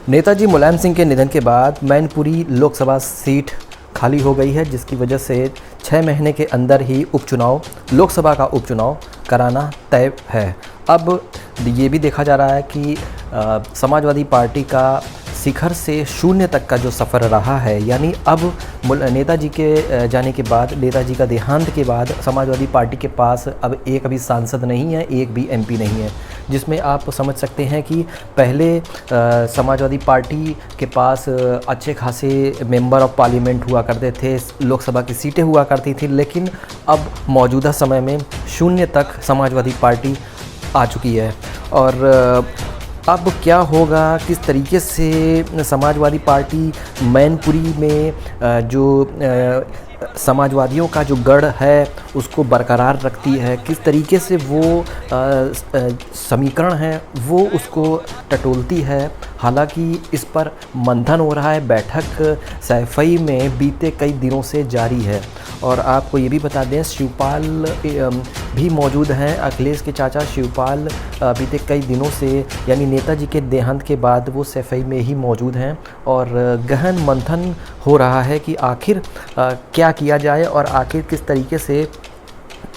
नेताजी मुलायम सिंह के निधन के बाद मैनपुरी लोकसभा सीट खाली हो गई है, जिसकी वजह से 6 महीने के अंदर ही उपचुनाव, लोकसभा का उपचुनाव कराना तय है। अब ये भी देखा जा रहा है कि समाजवादी पार्टी का शिखर से शून्य तक का जो सफ़र रहा है, यानी अब नेताजी के जाने के बाद, नेताजी का देहांत के बाद समाजवादी पार्टी के पास अब एक भी सांसद नहीं है, एक भी एमपी नहीं है, जिसमें आप समझ सकते हैं कि पहले समाजवादी पार्टी के पास अच्छे खासे मेंबर ऑफ पार्लियामेंट हुआ करते थे, लोकसभा की सीटें हुआ करती थी, लेकिन अब मौजूदा समय में शून्य तक समाजवादी पार्टी आ चुकी है। और अब क्या होगा, किस तरीके से समाजवादी पार्टी मैनपुरी में जो समाजवादियों का जो गढ़ है उसको बरकरार रखती है, किस तरीके से वो समीकरण है वो उसको टटोलती है। हालांकि इस पर मंथन हो रहा है, बैठक सैफई में बीते कई दिनों से जारी है। और आपको ये भी बता दें, शिवपाल भी मौजूद हैं, अखिलेश के चाचा शिवपाल बीते कई दिनों से, यानी नेताजी के देहांत के बाद वो सैफई में ही मौजूद हैं और गहन मंथन हो रहा है कि आखिर क्या किया जाए और आखिर किस तरीके से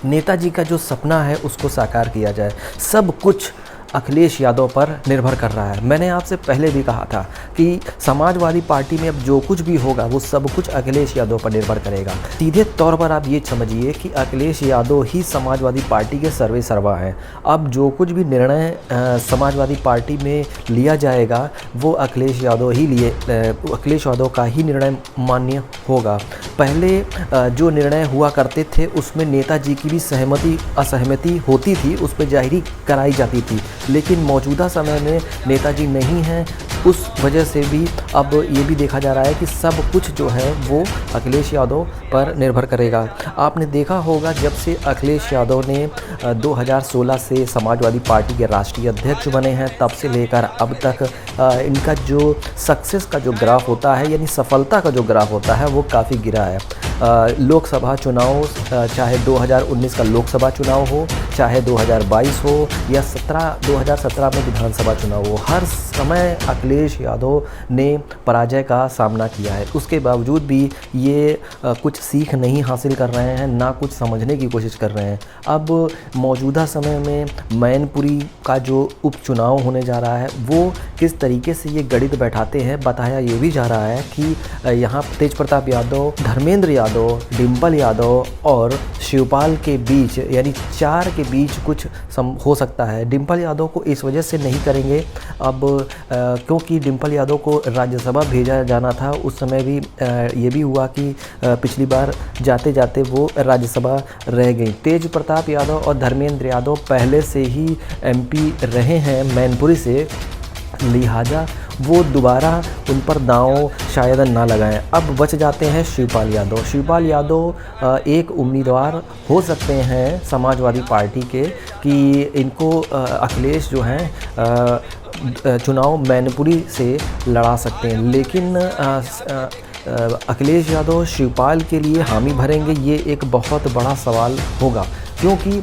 नेताजी का जो सपना है उसको साकार किया जाए। सब कुछ अखिलेश यादव पर निर्भर कर रहा है। मैंने आपसे पहले भी कहा था कि समाजवादी पार्टी में अब जो कुछ भी होगा वो सब कुछ अखिलेश यादव पर निर्भर करेगा। सीधे तौर पर आप ये समझिए कि अखिलेश यादव ही समाजवादी पार्टी के सर्वे सर्वा हैं। अब जो कुछ भी निर्णय समाजवादी पार्टी में लिया जाएगा वो अखिलेश यादव का ही निर्णय मान्य होगा। पहले जो निर्णय हुआ करते थे उसमें नेताजी की भी सहमति असहमति होती थी, उस पर जाहिरी कराई जाती थी, लेकिन मौजूदा समय में नेताजी नहीं हैं, उस वजह से भी अब ये भी देखा जा रहा है कि सब कुछ जो है वो अखिलेश यादव पर निर्भर करेगा। आपने देखा होगा, जब से अखिलेश यादव ने 2016 से समाजवादी पार्टी के राष्ट्रीय अध्यक्ष बने हैं, तब से लेकर अब तक इनका जो सक्सेस का जो ग्राफ होता है, यानी सफलता का जो ग्राफ होता है, वो काफ़ी गिरा है। लोकसभा चुनाव, चाहे 2019 का लोकसभा चुनाव हो, चाहे 2022 हो या 2017 में विधानसभा चुनाव हो, हर समय अखिलेश यादव ने पराजय का सामना किया है। उसके बावजूद भी ये कुछ सीख नहीं हासिल कर रहे हैं, ना कुछ समझने की कोशिश कर रहे हैं। अब मौजूदा समय में मैनपुरी का जो उपचुनाव होने जा रहा है वो किस तरीके से ये गणित बैठाते हैं, बताया ये भी जा रहा है कि यहाँ तेज प्रताप यादव, धर्मेंद्र यादव, डिंपल यादव और शिवपाल के बीच, यानी 4 के बीच कुछ हो सकता है। डिंपल यादव को इस वजह से नहीं करेंगे अब क्योंकि डिंपल यादव को राज्यसभा भेजा जाना था। उस समय भी ये भी हुआ कि पिछली बार जाते जाते वो राज्यसभा रह गई। तेज प्रताप यादव और धर्मेंद्र यादव पहले से ही एमपी रहे हैं मैनपुरी से, लिहाजा वो दोबारा उन पर दांव शायद ना लगाएं। अब बच जाते हैं शिवपाल यादव। शिवपाल यादव एक उम्मीदवार हो सकते हैं समाजवादी पार्टी के कि इनको अखिलेश जो हैं चुनाव मैनपुरी से लड़ा सकते हैं, लेकिन अखिलेश यादव शिवपाल के लिए हामी भरेंगे, ये एक बहुत बड़ा सवाल होगा। क्योंकि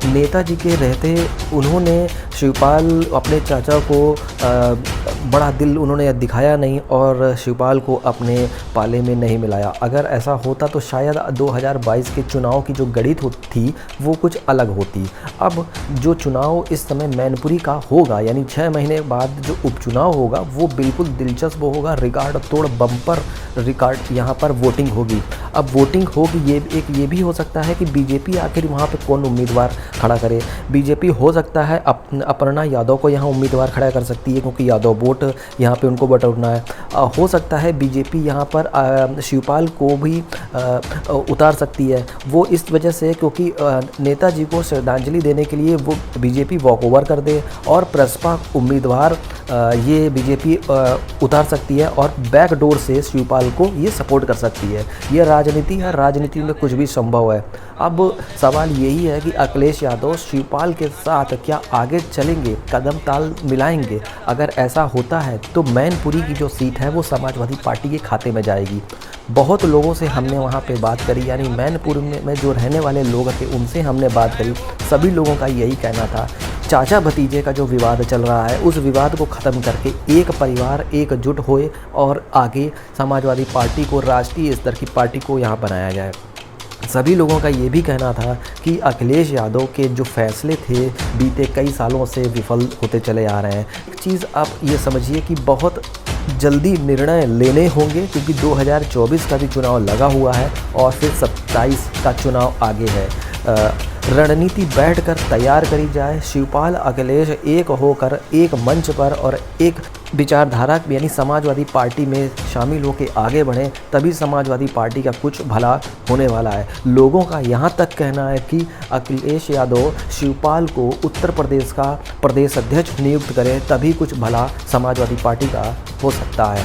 नेताजी के रहते उन्होंने शिवपाल, अपने चाचा को बड़ा दिल उन्होंने दिखाया नहीं और शिवपाल को अपने पाले में नहीं मिलाया। अगर ऐसा होता तो शायद 2022 के चुनाव की जो गणित थी वो कुछ अलग होती। अब जो चुनाव इस समय मैनपुरी का होगा, यानी 6 महीने बाद जो उपचुनाव होगा, वो बिल्कुल दिलचस्प होगा। रिकॉर्ड तोड़ बम्पर रिकॉर्ड यहाँ पर वोटिंग होगी। अब वोटिंग होगी, ये भी हो सकता है कि बीजेपी आखिर वहाँ पे कौन उम्मीदवार खड़ा करे। बीजेपी हो सकता है अपर्णा यादव को यहाँ उम्मीदवार खड़ा कर सकती है, क्योंकि यादव वोट यहाँ पे उनको बटोरना है। हो सकता है बीजेपी यहाँ पर शिवपाल को भी उतार सकती है। वो इस वजह से क्योंकि नेताजी को श्रद्धांजलि देने के लिए वो बीजेपी वॉकओवर कर दे और प्रसपा उम्मीदवार ये बीजेपी उतार सकती है और बैकडोर से शिवपाल को ये सपोर्ट कर सकती है। ये राजनीति है, राजनीति में कुछ भी संभव है। अब सवाल यही है कि अखिलेश यादव शिवपाल के साथ क्या आगे चलेंगे, कदम ताल मिलाएंगे। अगर ऐसा होता है तो मैनपुरी की जो सीट है वो समाजवादी पार्टी के खाते में जाएगी। बहुत लोगों से हमने वहाँ पे बात करी, यानी मैनपुरी में जो रहने वाले लोग थे उनसे हमने बात करी, सभी लोगों का यही कहना था चाचा भतीजे का जो विवाद चल रहा है, उस विवाद को ख़त्म करके एक परिवार एकजुट होए और आगे समाजवादी पार्टी को राष्ट्रीय स्तर की पार्टी को यहाँ बनाया जाए। सभी लोगों का ये भी कहना था कि अखिलेश यादव के जो फैसले थे बीते कई सालों से विफल होते चले आ रहे हैं। एक चीज़ आप ये समझिए कि बहुत जल्दी निर्णय लेने होंगे, क्योंकि 2024 का भी चुनाव लगा हुआ है और फिर 27 का चुनाव आगे है। रणनीति बैठकर तैयार करी जाए, शिवपाल अखिलेश एक होकर एक मंच पर और एक विचारधारा यानी समाजवादी पार्टी में शामिल होकर आगे बढ़ें, तभी समाजवादी पार्टी का कुछ भला होने वाला है। लोगों का यहाँ तक कहना है कि अखिलेश यादव शिवपाल को उत्तर प्रदेश का प्रदेश अध्यक्ष नियुक्त करें, तभी कुछ भला समाजवादी पार्टी का हो सकता है।